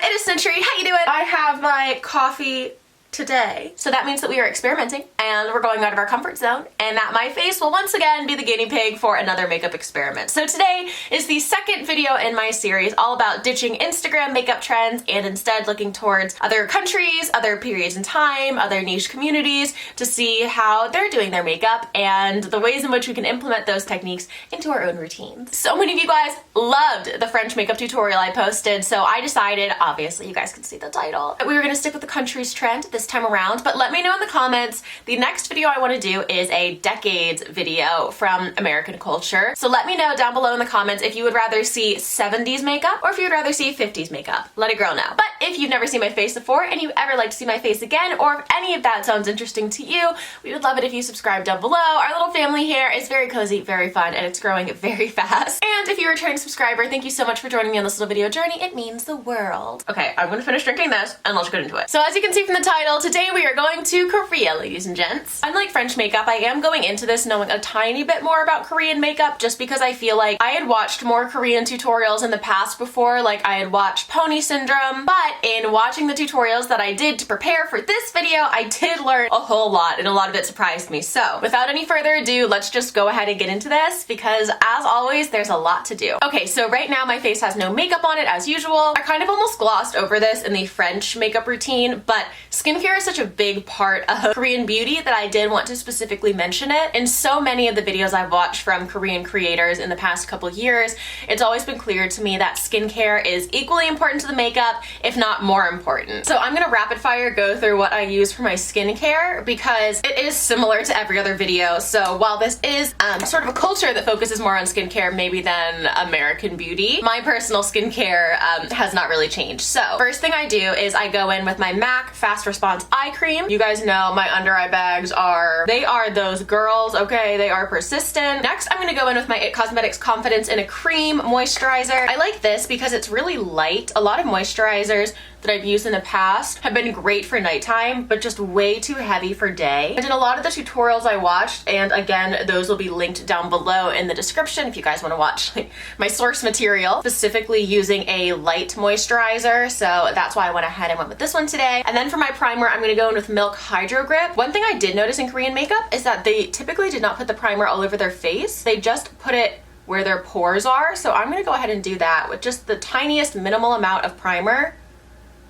up? It is Snitchery. How you doing? I have my coffee today. So that means that we are experimenting and we're going out of our comfort zone and that my face will once again be the guinea pig for another makeup experiment. So today is the second video in my series all about ditching Instagram makeup trends and instead looking towards other countries, other periods in time, other niche communities to see how they're doing their makeup and the ways in which we can implement those techniques into our own routines. So many of you guys loved the French makeup tutorial I posted, so I decided, obviously you guys can see the title, that we were going to stick with the country's trend this time around, but let me know in the comments. The next video I want to do is a decades video from American culture. So let me know down below in the comments if you would rather see 70s makeup or if you would rather see 50s makeup. Let a girl know. But if you've never seen my face before and you ever like to see my face again, or if any of that sounds interesting to you, we would love it if you subscribe down below. Our little family here is very cozy, very fun, and it's growing very fast. And if you're a returning subscriber, thank you so much for joining me on this little video journey. It means the world. Okay, I'm gonna finish drinking this and let's get into it. So as you can see from the title, today we are going to Korea, ladies and gents. Unlike French makeup, I am going into this knowing a tiny bit more about Korean makeup just because I feel like I had watched more Korean tutorials in the past before, like I had watched Pony Syndrome, but in watching the tutorials that I did to prepare for this video, I did learn a whole lot and a lot of it surprised me. So without any further ado, let's just go ahead and get into this because as always, there's a lot to do. Okay, so right now my face has no makeup on it as usual. I kind of almost glossed over this in the French makeup routine, but skincare is such a big part of Korean beauty that I did want to specifically mention it. In so many of the videos I've watched from Korean creators in the past couple years, it's always been clear to me that skincare is equally important to the makeup, if not more important. So I'm gonna rapid fire go through what I use for my skincare because it is similar to every other video. So while this is sort of a culture that focuses more on skincare maybe than American beauty, my personal skincare has not really changed. So first thing I do is I go in with my MAC Fast Response Eye Cream. You guys know my under eye bags are those girls, okay? They are persistent. Next, I'm gonna go in with my IT Cosmetics Confidence in a Cream Moisturizer. I like this because it's really light. A lot of moisturizers that I've used in the past have been great for nighttime, but just way too heavy for day. And in a lot of the tutorials I watched, and again, those will be linked down below in the description if you guys want to watch like, my source material, specifically using a light moisturizer. So that's why I went ahead and went with this one today. And then for my primer, I'm gonna go in with Milk Hydro Grip. One thing I did notice in Korean makeup is that they typically did not put the primer all over their face. They just put it where their pores are. So I'm gonna go ahead and do that with just the tiniest minimal amount of primer.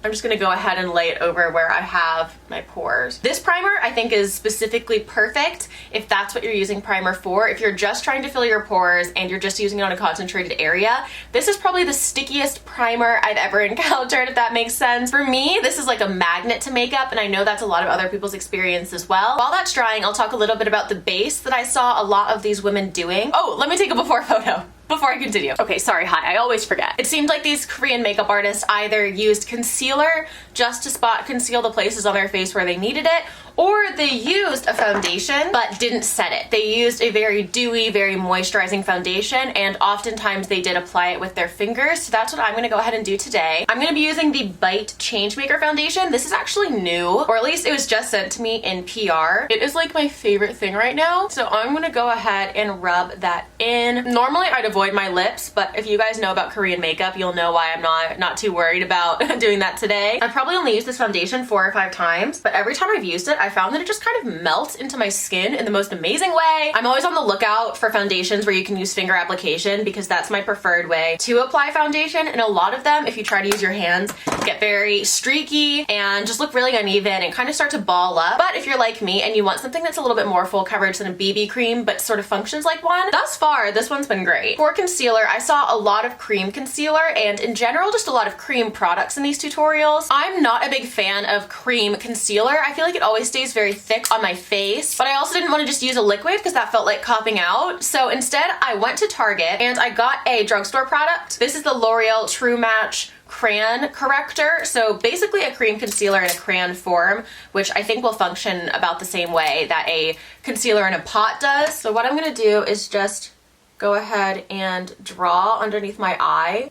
I'm just gonna go ahead and lay it over where I have my pores. This primer I think is specifically perfect if that's what you're using primer for. If you're just trying to fill your pores and you're just using it on a concentrated area, this is probably the stickiest primer I've ever encountered, if that makes sense. For me, this is like a magnet to makeup, and I know that's a lot of other people's experience as well. While that's drying, I'll talk a little bit about the base that I saw a lot of these women doing. Oh, let me take a before photo before I continue. Okay, sorry, hi, I always forget. It seemed like these Korean makeup artists either used concealer just to spot conceal the places on their face where they needed it, or they used a foundation but didn't set it. They used a very dewy, very moisturizing foundation, and oftentimes they did apply it with their fingers. So that's what I'm gonna go ahead and do today. I'm gonna be using the Bite Changemaker foundation. This is actually new, or at least it was just sent to me in PR. It is like my favorite thing right now. So I'm gonna go ahead and rub that in. Normally I'd avoid my lips, but if you guys know about Korean makeup, you'll know why I'm not too worried about doing that today. I've probably only used this foundation 4 or 5 times, but every time I've used it, I found that it just kind of melts into my skin in the most amazing way. I'm always on the lookout for foundations where you can use finger application because that's my preferred way to apply foundation, and a lot of them, if you try to use your hands, get very streaky and just look really uneven and kind of start to ball up. But if you're like me and you want something that's a little bit more full coverage than a BB cream but sort of functions like one, thus far this one's been great. For concealer, I saw a lot of cream concealer and in general just a lot of cream products in these tutorials. I'm not a big fan of cream concealer. I feel like it always stays very thick on my face, but I also didn't want to just use a liquid because that felt like copping out. So instead I went to Target and I got a drugstore product. This is the L'Oreal True Match Crayon Corrector. So basically a cream concealer in a crayon form, which I think will function about the same way that a concealer in a pot does. So what I'm gonna do is just go ahead and draw underneath my eye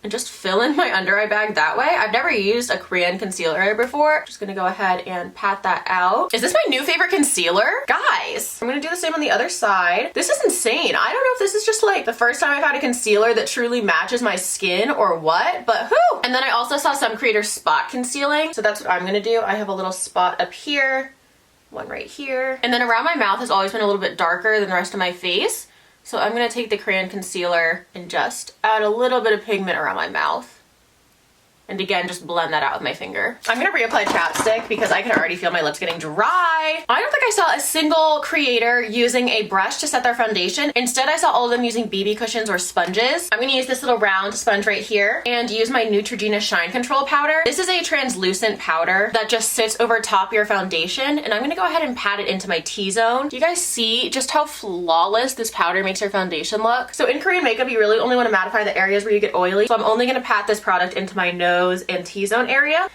and just fill in my under eye bag that way. I've never used a Korean concealer before. Just gonna go ahead and pat that out. Is this my new favorite concealer? Guys, I'm gonna do the same on the other side. This is insane. I don't know if this is just like the first time I've had a concealer that truly matches my skin or what, but whoo! And then I also saw some creators spot concealing, so that's what I'm gonna do. I have a little spot up here, one right here, and then around my mouth has always been a little bit darker than the rest of my face. So I'm gonna take the crayon concealer and just add a little bit of pigment around my mouth. And again, just blend that out with my finger. I'm gonna reapply chapstick because I can already feel my lips getting dry. I don't think I saw a single creator using a brush to set their foundation. Instead, I saw all of them using BB cushions or sponges. I'm gonna use this little round sponge right here and use my Neutrogena Shine Control powder. This is a translucent powder that just sits over top your foundation, and I'm gonna go ahead and pat it into my T-zone. Do you guys see just how flawless this powder makes your foundation look? So in Korean makeup, you really only wanna mattify the areas where you get oily. So I'm only gonna pat this product into my nose and T-zone area.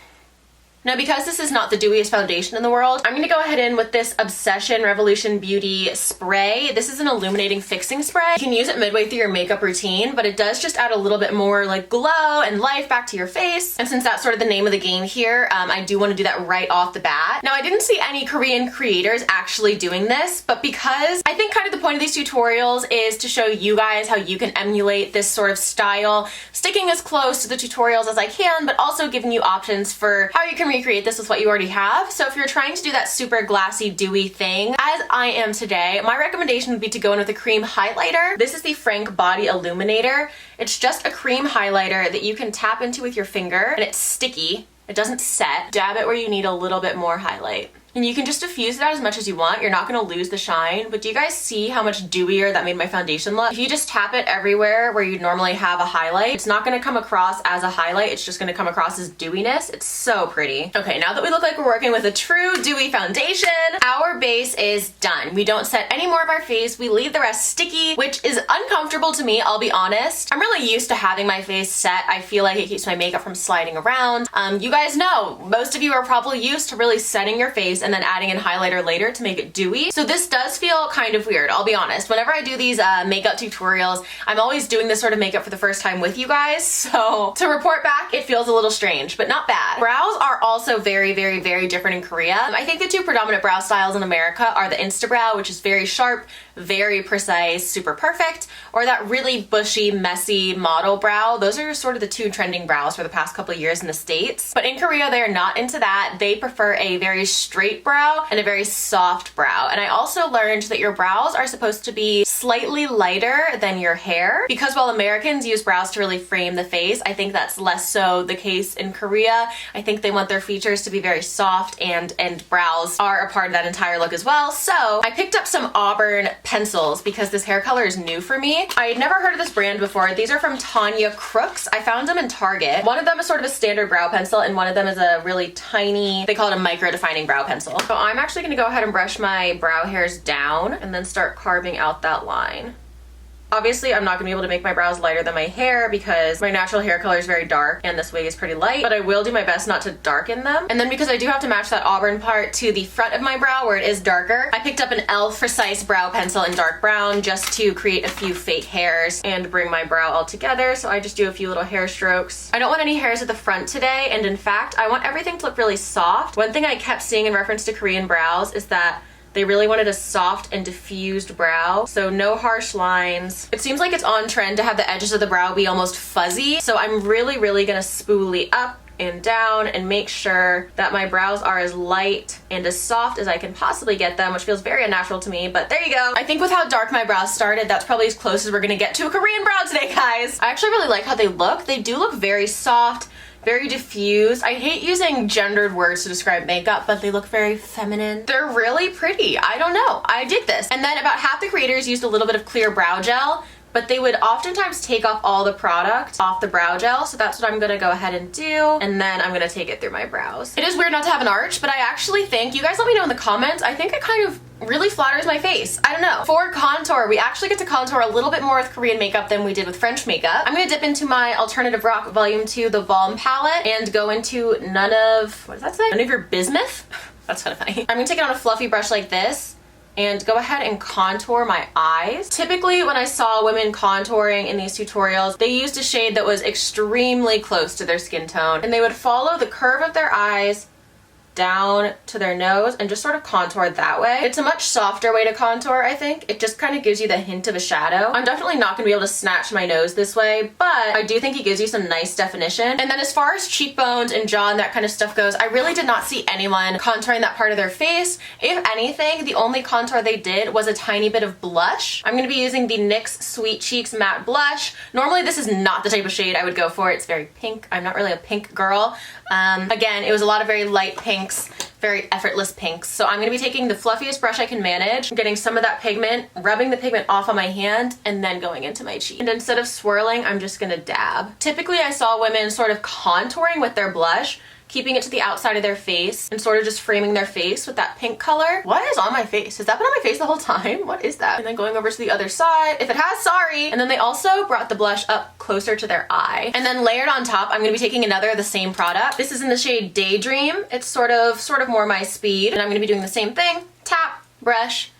Now, because this is not the dewiest foundation in the world, I'm gonna go ahead in with this Obsession Revolution Beauty spray. This is an illuminating fixing spray. You can use it midway through your makeup routine, but it does just add a little bit more like glow and life back to your face. And since that's sort of the name of the game here, I do wanna do that right off the bat. Now, I didn't see any Korean creators actually doing this, but because I think kind of the point of these tutorials is to show you guys how you can emulate this sort of style, sticking as close to the tutorials as I can, but also giving you options for how you can recreate this with what you already have. So if you're trying to do that super glassy, dewy thing, as I am today, my recommendation would be to go in with a cream highlighter. This is the Frank Body Illuminator. It's just a cream highlighter that you can tap into with your finger, and it's sticky. It doesn't set. Dab it where you need a little bit more highlight. And you can just diffuse it out as much as you want. You're not gonna lose the shine, but do you guys see how much dewier that made my foundation look? If you just tap it everywhere where you'd normally have a highlight, it's not gonna come across as a highlight, it's just gonna come across as dewiness. It's so pretty. Okay, now that we look like we're working with a true dewy foundation, our base is done. We don't set any more of our face, we leave the rest sticky, which is uncomfortable to me, I'll be honest. I'm really used to having my face set. I feel like it keeps my makeup from sliding around. You guys know, most of you are probably used to really setting your face and then adding in highlighter later to make it dewy. So this does feel kind of weird, I'll be honest. Whenever I do these makeup tutorials, I'm always doing this sort of makeup for the first time with you guys, so to report back, it feels a little strange, but not bad. Brows are also very, very, very different in Korea. I think the two predominant brow styles in America are the Instabrow, which is very sharp, very precise, super perfect, or that really bushy, messy model brow. Those are sort of the two trending brows for the past couple of years in the States. But in Korea, they are not into that. They prefer a very straight brow and a very soft brow. And I also learned that your brows are supposed to be slightly lighter than your hair, because while Americans use brows to really frame the face, I think that's less so the case in Korea. I think they want their features to be very soft, and brows are a part of that entire look as well. So I picked up some Auburn pencils because this hair color is new for me. I had never heard of this brand before. These are from Tanya Crooks. I found them in Target. One of them is sort of a standard brow pencil, and one of them is a really tiny, they call it a micro defining brow pencil. So I'm actually gonna go ahead and brush my brow hairs down and then start carving out that line. Obviously, I'm not gonna be able to make my brows lighter than my hair because my natural hair color is very dark and this wig is pretty light, but I will do my best not to darken them. And then because I do have to match that auburn part to the front of my brow where it is darker, I picked up an e.l.f. Precise brow pencil in dark brown just to create a few fake hairs and bring my brow all together. So I just do a few little hair strokes. I don't want any hairs at the front today, and in fact, I want everything to look really soft. One thing I kept seeing in reference to Korean brows is that they really wanted a soft and diffused brow, so no harsh lines. It seems like it's on trend to have the edges of the brow be almost fuzzy, so I'm really gonna spoolie up and down and make sure that my brows are as light and as soft as I can possibly get them, which feels very unnatural to me, but there you go. I think with how dark my brows started, that's probably as close as we're gonna get to a Korean brow today, guys. I actually really like how they look. They do look very soft, very diffused. I hate using gendered words to describe makeup, but they look very feminine. They're really pretty. I don't know. I dig this. And then about half the creators used a little bit of clear brow gel, but they would oftentimes take off all the product off the brow gel, so that's what I'm gonna go ahead and do, and then I'm gonna take it through my brows. It is weird not to have an arch, but I actually think, you guys let me know in the comments, I think it kind of really flatters my face. I don't know. For contour, we actually get to contour a little bit more with Korean makeup than we did with French makeup. I'm gonna dip into my Alternative Rock Volume 2, the Balm palette, and go into None of, what does that say? None of Your Bismuth? That's kind of funny. I'm gonna take it on a fluffy brush like this, and go ahead and contour my eyes. Typically when I saw women contouring in these tutorials, they used a shade that was extremely close to their skin tone, and they would follow the curve of their eyes down to their nose and just sort of contour that way. It's a much softer way to contour, I think. It just kind of gives you the hint of a shadow. I'm definitely not going to be able to snatch my nose this way, but I do think it gives you some nice definition. And then as far as cheekbones and jaw and that kind of stuff goes, I really did not see anyone contouring that part of their face. If anything, the only contour they did was a tiny bit of blush. I'm going to be using the NYX Sweet Cheeks Matte Blush. Normally this is not the type of shade I would go for. It's very pink. I'm not really a pink girl. Again, it was a lot of very light pinks, very effortless pinks. So I'm gonna be taking the fluffiest brush I can manage, getting some of that pigment, rubbing the pigment off on my hand, and then going into my cheek. And instead of swirling, I'm just gonna dab. Typically I saw women sort of contouring with their blush, keeping it to the outside of their face and sort of just framing their face with that pink color. What is on my face? Has that been on my face the whole time? What is that? And then going over to the other side. If it has, sorry. And then they also brought the blush up closer to their eye. And then layered on top, I'm gonna be taking another of the same product. This is in the shade Daydream. It's sort of more my speed. And I'm gonna be doing the same thing. Tap, brush,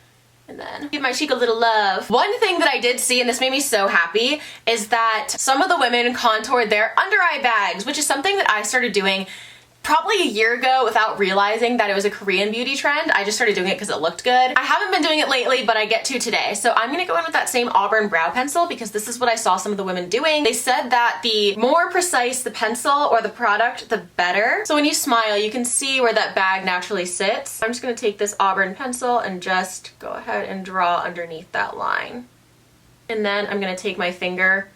and then give my cheek a little love. One thing that I did see, and this made me so happy, is that some of the women contoured their under eye bags, which is something that I started doing probably a year ago without realizing that it was a Korean beauty trend. I just started doing it because it looked good. I haven't been doing it lately, but I get to today. So I'm gonna go in with that same Auburn brow pencil because this is what I saw some of the women doing. They said that the more precise the pencil or the product, the better. So when you smile, you can see where that bag naturally sits. I'm just gonna take this Auburn pencil and just go ahead and draw underneath that line. And then I'm gonna take my finger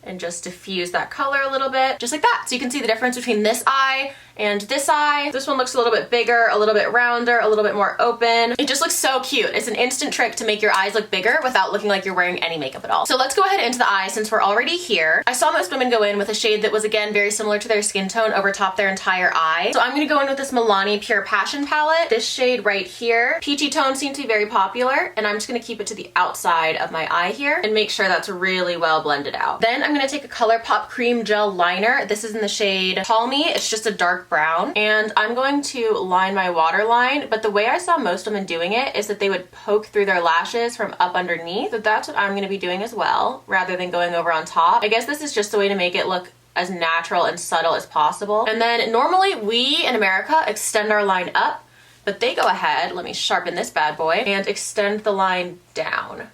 and just diffuse that color a little bit, just like that. So you can see the difference between this eye and this eye. This one looks a little bit bigger, a little bit rounder, a little bit more open. It just looks so cute. It's an instant trick to make your eyes look bigger without looking like you're wearing any makeup at all. So let's go ahead into the eye since we're already here. I saw most women go in with a shade that was, again, very similar to their skin tone over top their entire eye. So I'm gonna go in with this Milani Pure Passion palette. This shade right here. Peachy tone seems to be very popular, and I'm just gonna keep it to the outside of my eye here and make sure that's really well blended out. Then I'm gonna take a ColourPop Cream Gel Liner. This is in the shade Call Me. It's just a dark brown. And I'm going to line my waterline, but the way I saw most women doing it is that they would poke through their lashes from up underneath. So that's what I'm gonna be doing as well, rather than going over on top. I guess this is just a way to make it look as natural and subtle as possible. And then normally we in America extend our line up, but they go ahead, let me sharpen this bad boy, and extend the line down,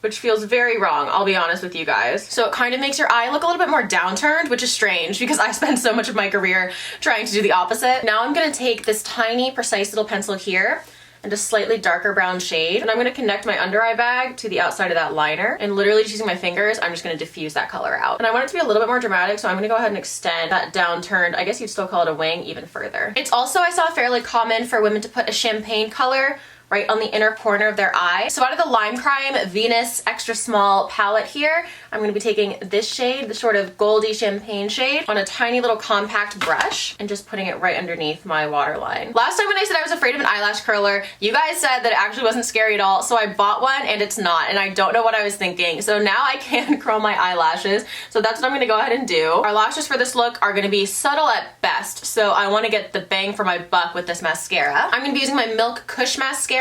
which feels very wrong, I'll be honest with you guys. So it kind of makes your eye look a little bit more downturned, which is strange because I spent so much of my career trying to do the opposite. Now I'm gonna take this tiny, precise little pencil here and a slightly darker brown shade, and I'm gonna connect my under eye bag to the outside of that liner, and literally just using my fingers, I'm just gonna diffuse that color out. And I want it to be a little bit more dramatic, so I'm gonna go ahead and extend that downturned, I guess you'd still call it a wing, even further. It's also, I saw, fairly common for women to put a champagne color right on the inner corner of their eye. So out of the Lime Crime Venus Extra Small palette here, I'm gonna be taking this shade, the sort of goldy champagne shade, on a tiny little compact brush and just putting it right underneath my waterline. Last time when I said I was afraid of an eyelash curler, you guys said that it actually wasn't scary at all, so I bought one and it's not, and I don't know what I was thinking. So now I can curl my eyelashes, so that's what I'm gonna go ahead and do. Our lashes for this look are gonna be subtle at best, so I wanna get the bang for my buck with this mascara. I'm gonna be using my Milk Kush mascara,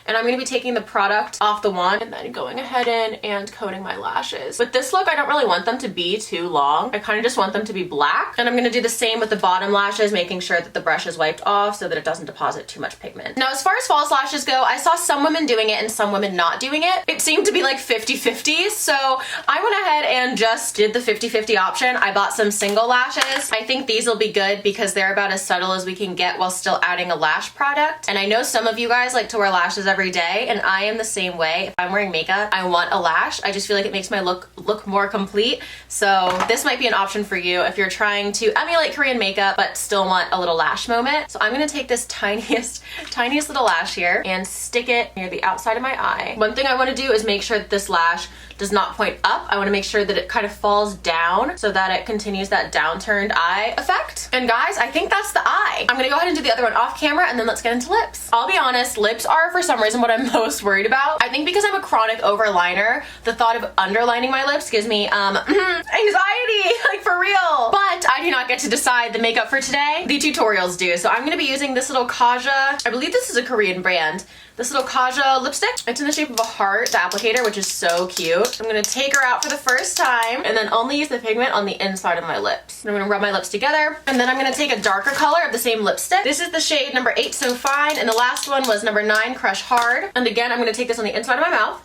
and I'm going to be taking the product off the wand and then going ahead in and coating my lashes. With this look, I don't really want them to be too long. I kind of just want them to be black. And I'm going to do the same with the bottom lashes, making sure that the brush is wiped off so that it doesn't deposit too much pigment. Now, as far as false lashes go, I saw some women doing it and some women not doing it. It seemed to be like 50-50, so I went ahead and just did the 50-50 option. I bought some single lashes. I think these will be good because they're about as subtle as we can get while still adding a lash product. And I know some of you guys like to wear lashes every day, and I am the same way. If I'm wearing makeup, I want a lash. I just feel like it makes my look more complete. So this might be an option for you if you're trying to emulate Korean makeup but still want a little lash moment. So I'm gonna take this tiniest little lash here and stick it near the outside of my eye. One thing I want to do is make sure that this lash does not point up. I want to make sure that it kind of falls down so that it continues that downturned eye effect. And guys, I think that's the eye. I'm gonna go ahead and do the other one off camera, and then let's get into lips. I'll be honest, lips are for some reason what I'm most worried about. I think because I'm a chronic overliner, the thought of underlining my lips gives me anxiety, like for real. But I do not not get to decide the makeup for today. The tutorials do. So I'm gonna be using this little Kaja, I believe this is a Korean brand, this little Kaja lipstick. It's in the shape of a heart, the applicator, which is so cute. I'm gonna take her out for the first time and then only use the pigment on the inside of my lips. I'm gonna rub my lips together, and then I'm gonna take a darker color of the same lipstick. This is the shade number 8 So Fine, and the last one was number 9 Crush Hard. And again, I'm gonna take this on the inside of my mouth.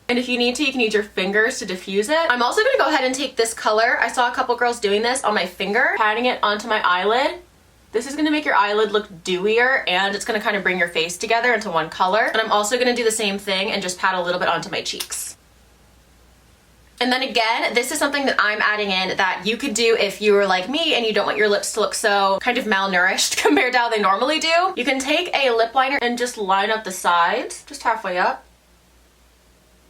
And if you need to, you can use your fingers to diffuse it. I'm also gonna go ahead and take this color. I saw a couple girls doing this on my finger, patting it onto my eyelid. This is gonna make your eyelid look dewier, and it's gonna kind of bring your face together into one color. And I'm also gonna do the same thing and just pat a little bit onto my cheeks. And then again, this is something that I'm adding in that you could do if you were like me and you don't want your lips to look so kind of malnourished compared to how they normally do. You can take a lip liner and just line up the sides, just halfway up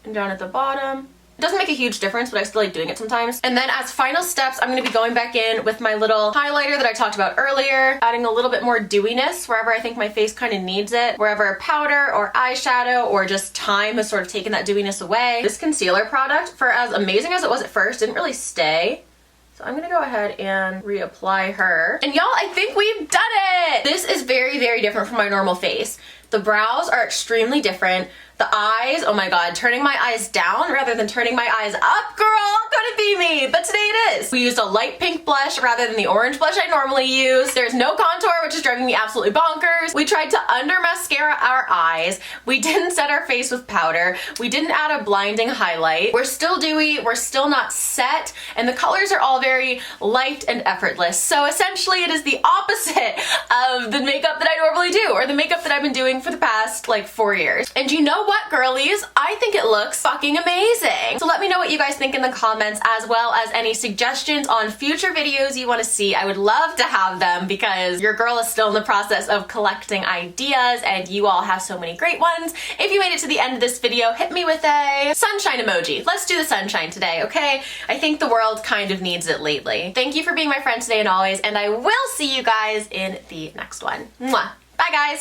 and down at the bottom. It doesn't make a huge difference, but I still like doing it sometimes. And then as final steps, I'm gonna be going back in with my little highlighter that I talked about earlier, adding a little bit more dewiness wherever I think my face kind of needs it, wherever powder or eyeshadow or just time has sort of taken that dewiness away. This concealer product, for as amazing as it was at first, didn't really stay. So I'm gonna go ahead and reapply her. And y'all, I think we've done it! This is very, very different from my normal face. The brows are extremely different. The eyes, oh my god, turning my eyes down rather than turning my eyes up, girl, couldn't be me, but today it is. We used a light pink blush rather than the orange blush I normally use. There's no contour, which is driving me absolutely bonkers. We tried to under mascara our eyes. We didn't set our face with powder. We didn't add a blinding highlight. We're still dewy, we're still not set, and the colors are all very light and effortless. So essentially it is the opposite of the makeup that I normally do, or the makeup that I've been doing for the past like 4 years. And you know what, girlies? I think it looks fucking amazing. So let me know what you guys think in the comments, as well as any suggestions on future videos you want to see. I would love to have them because your girl is still in the process of collecting ideas and you all have so many great ones. If you made it to the end of this video, hit me with a sunshine emoji. Let's do the sunshine today, okay? I think the world kind of needs it lately. Thank you for being my friend today and always, and I will see you guys in the next one. Mwah. Bye, guys.